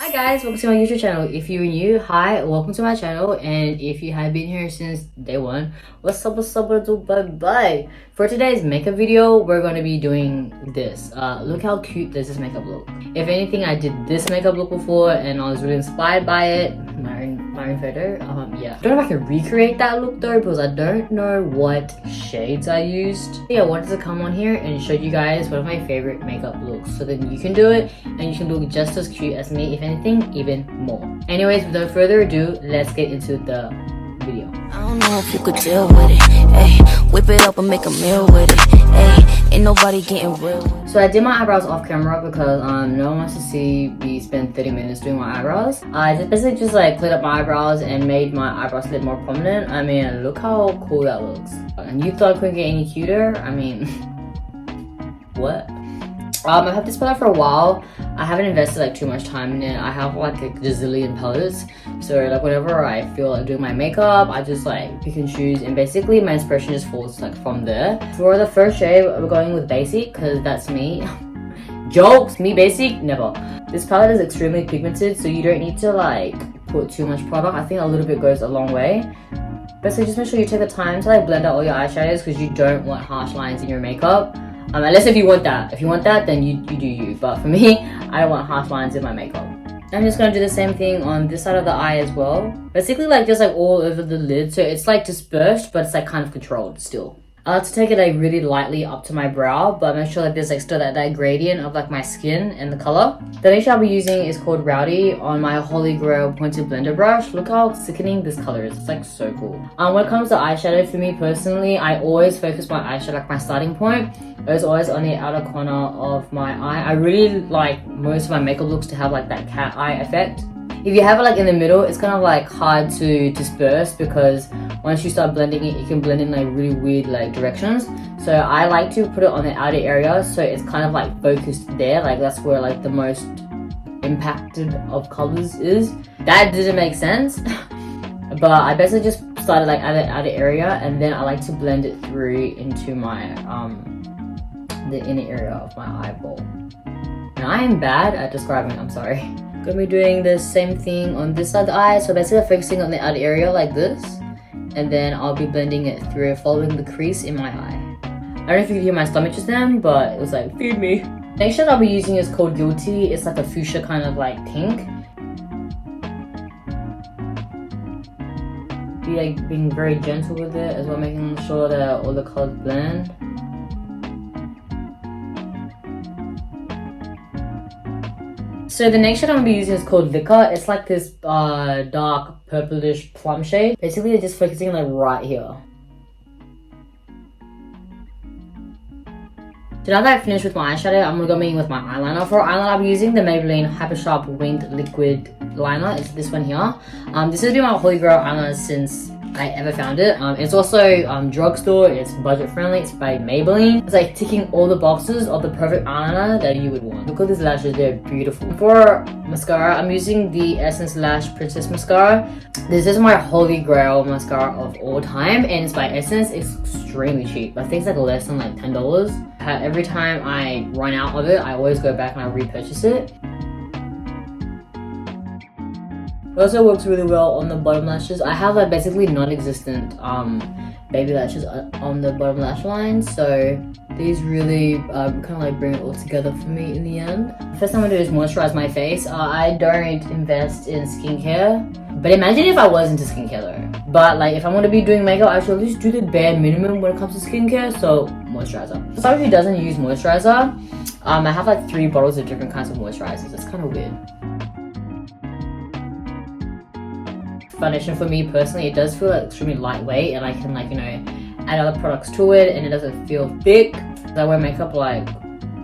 Hi guys, welcome to my YouTube channel. If you're new, hi, welcome to my channel, and if you have been here since day one, what's up, bye. For today's makeup video, we're going to be doing this. Look how cute does this makeup look. If anything, I did this makeup look before and I was really inspired by it. My photo. Yeah, I don't know if I can recreate that look though, because I don't know what shades I used. Yeah, I wanted to come on here and show you guys one of my favorite makeup looks, so then you can do it and you can look just as cute as me, if anything, even more. Anyways, without further ado, let's get into the video. I don't know if you could deal with it. Hey, whip it up and make a meal with it. Hey, ain't nobody getting real. So I did my eyebrows off camera because no one wants to see me spend 30 minutes doing my eyebrows. I basically just like cleared up my eyebrows and made my eyebrows a little more prominent. I mean, look how cool that looks. And you thought I couldn't get any cuter? I mean, what? I've had this palette for a while. I haven't invested like too much time in it. I have like a gazillion palettes, so like whenever I feel like doing my makeup, I just like pick and choose, and basically my inspiration just falls like from there. For the first shade, we're going with basic because that's me. Jokes, me basic, never. This palette is extremely pigmented, so you don't need to like put too much product. I think a little bit goes a long way. Basically, just make sure you take the time to like blend out all your eyeshadows, because you don't want harsh lines in your makeup. Unless if you want that. If you want that, then you do you. But for me, I don't want harsh lines in my makeup. I'm just gonna do the same thing on this side of the eye as well. Basically like just like all over the lid. So it's like dispersed, but it's like kind of controlled still. I like to take it like really lightly up to my brow, but make sure like there's like still that gradient of like my skin and the color. The next shade I'll be using is called Rowdy on my Holy Grail pointed blender brush. Look how sickening this color is. It's like so cool. When it comes to eyeshadow, for me personally, I always focus my eyeshadow, like my starting point is always on the outer corner of my eye. I really like most of my makeup looks to have like that cat eye effect. If you have it like in the middle, it's kind of like hard to disperse, because once you start blending it, you can blend in like really weird like directions. So I like to put it on the outer area, so it's kind of like focused there. Like that's where like the most impacted of colors is. That didn't make sense. But I basically just started like at the outer area, and then I like to blend it through into my the inner area of my eyeball. And I am bad at describing, I'm sorry. Gonna be doing the same thing on this side of the eye, so basically focusing on the outer area like this, and then I'll be blending it through, following the crease in my eye. I don't know if you can hear my stomach just then, but it was like, feed me. Next shade I'll be using is called Guilty. It's like a fuchsia kind of like pink. Be like being very gentle with it as well, making sure that all the colors blend. So the next shade I'm going to be using is called Liquor. It's like this dark purplish plum shade. Basically, just focusing like right here. So now that I've finished with my eyeshadow, I'm going to go in with my eyeliner. For eyeliner, I'm using the Maybelline Hyper Sharp Winged Liquid Liner. It's this one here. This has been my Holy Grail eyeliner since I ever found it. It's also drugstore, it's budget friendly, it's by Maybelline. It's like ticking all the boxes of the perfect eyeliner that you would want. Look at these lashes, they're beautiful. For mascara, I'm using the Essence Lash Princess Mascara. This is my Holy Grail mascara of all time, and it's by Essence. It's extremely cheap. I think it's like less than like $10. Every time I run out of it, I always go back and I repurchase it. It also works really well on the bottom lashes. I have like basically non-existent baby lashes on the bottom lash line, so these really kind of like bring it all together for me in the end. The first thing I'm gonna do is moisturize my face. I don't invest in skincare, but imagine if I was into skincare though. But like if I'm gonna be doing makeup, I should at least do the bare minimum when it comes to skincare, so moisturizer. For somebody who doesn't use moisturizer, I have like 3 bottles of different kinds of moisturizers. It's kind of weird. Foundation for me personally, it does feel like extremely lightweight, and I can like, you know, add other products to it, and it doesn't feel thick. I wear makeup like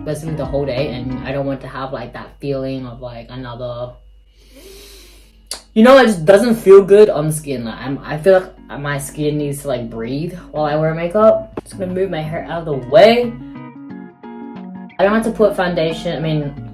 basically the whole day, and I don't want to have like that feeling of like another, you know, it just doesn't feel good on the skin. Like I feel like my skin needs to like breathe while I wear makeup. Just gonna move my hair out of the way. I don't have to put foundation,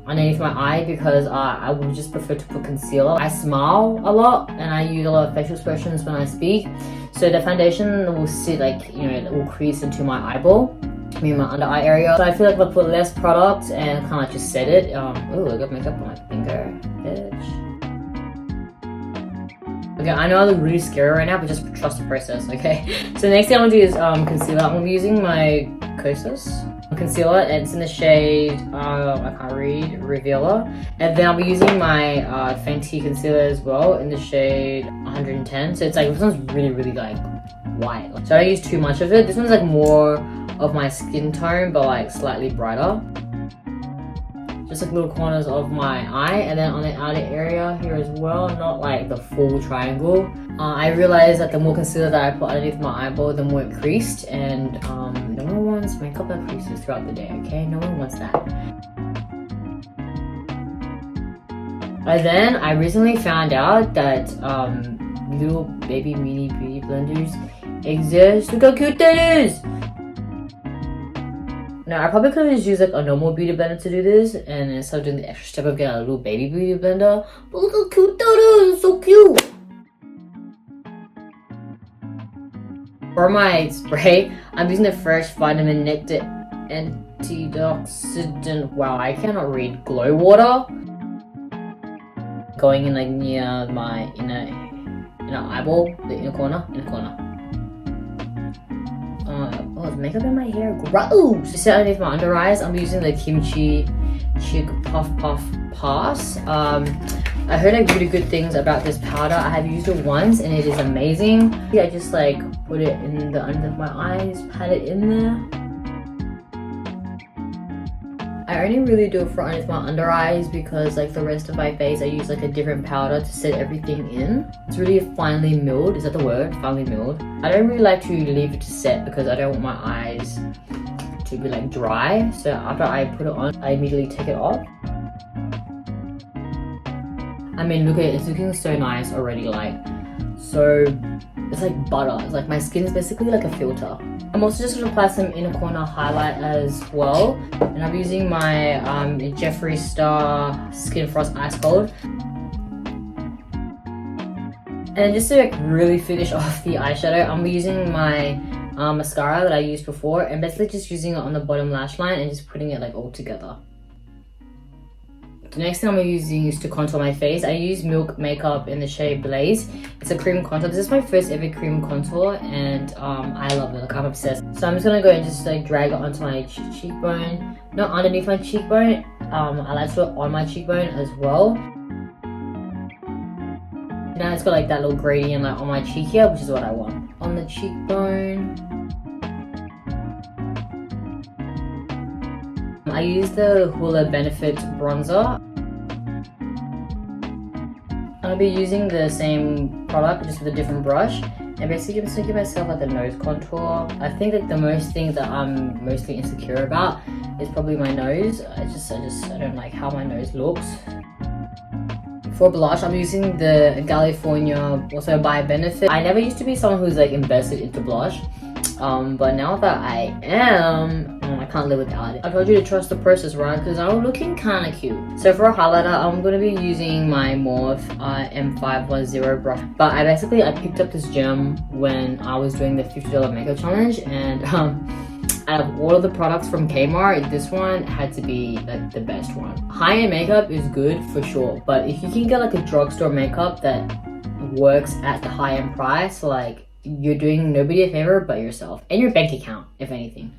underneath my eye, because I would just prefer to put concealer. I smile a lot and I use a lot of facial expressions when I speak, so the foundation will sit like, you know, it will crease into my eyeball, my under eye area. So I feel like if I put less product and kind of like just set it, oh, I got makeup on my finger, bitch. Okay, I know I look really scary right now, but just trust the process, okay? So the next thing I'm gonna do is concealer. I'm gonna be using my Kosas concealer, and it's in the shade, I can't read, Revealer. And then I'll be using my Fenty concealer as well in the shade 110. So it's like, this one's really, really like white. So I don't use too much of it. This one's like more of my skin tone, but like slightly brighter. Just like little corners of my eye, and then on the outer area here as well, not like the full triangle. I realized that the more concealer that I put underneath my eyeball, the more it creased, and no one wants makeup that creases throughout the day, okay? No one wants that. But then I recently found out that little baby mini beauty blenders exist. Look how cute that is! Now, I probably could have just used like a normal beauty blender to do this, and instead of doing the extra step of getting a little baby beauty blender. But look how cute that is! It's so cute! For my spray, I'm using the Fresh Vitamin Nectar Antioxidant. Wow, I cannot read. Glow Water. Going in like near my inner eyeball, the inner corner. Oh, there's makeup in my hair. Gross! To set underneath my under eyes, I'm using the Kimchi Chick Puff Pass. I heard like really good things about this powder. I have used it once and it is amazing. I just like put it in the under of my eyes, pat it in there. I only really do it for underneath my under eyes because like the rest of my face I use like a different powder to set everything in. It's really finely milled. Is that the word? Finely milled. I don't really like to leave it to set because I don't want my eyes to be like dry. So after I put it on, I immediately take it off. I mean, look at it, it's looking so nice already, like, so, it's like butter. It's like my skin is basically like a filter. I'm also just gonna apply some inner corner highlight as well. And I'm using my Jeffree Star Skin Frost Ice Cold. And just to like really finish off the eyeshadow, I'm using my mascara that I used before, and basically just using it on the bottom lash line and just putting it like all together. The next thing I'm using is to contour my face. I use Milk makeup in the shade Blaze. It's a cream contour. This is my first ever cream contour, and I love it. Like, I'm obsessed. So I'm just gonna go and just like drag it onto my cheekbone, not underneath my cheekbone. I like to do it on my cheekbone as well. Now it's got like that little gradient like on my cheek here, which is what I want. On the cheekbone. I use the HUDA Benefit bronzer. I'm gonna be using the same product just with a different brush, and basically I'm just gonna give myself like the nose contour. I think that the most thing that I'm mostly insecure about is probably my nose. I don't like how my nose looks. For blush, I'm using the California, also by Benefit. I never used to be someone who's like invested into blush, but now that I am, I can't live without it. I told you to trust the process, right? Because I'm looking kind of cute. So for a highlighter, I'm going to be using my Morphe M510 brush. But I picked up this gem when I was doing the $50 makeup challenge, and out of all of the products from Kmart, this one had to be like the best one. High-end makeup is good for sure, but if you can get like a drugstore makeup that works at the high-end price, like, you're doing nobody a favor but yourself and your bank account, if anything.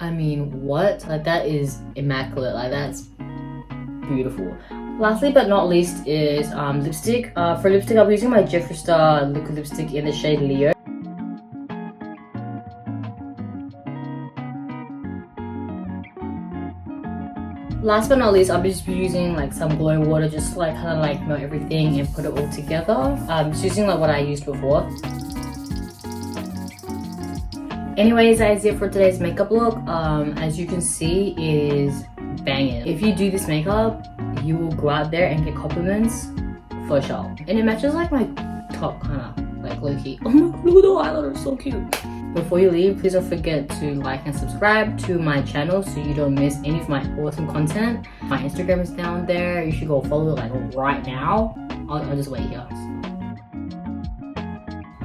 I mean, what? Like, that is immaculate. Like, that's beautiful. Lastly but not least is lipstick. For lipstick, I'll be using my Jeffree Star liquid lipstick in the shade Leo. Last but not least, I'll be just using like some glow water, just to, like kind of like melt everything and put it all together. Just using like what I used before. Anyways, that's it for today's makeup look. As you can see, it is banging. If you do this makeup, you will go out there and get compliments for sure. And it matches like my top kind of like low key. Oh my god, look at the eyeliner, it's so cute. Before you leave, please don't forget to like and subscribe to my channel so you don't miss any of my awesome content. My Instagram is down there. You should go follow it like right now. I'll just wait here.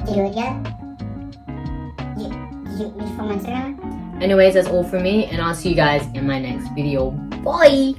Did you do it yet? You from Instagram? Anyways, that's all for me, and I'll see you guys in my next video. Bye!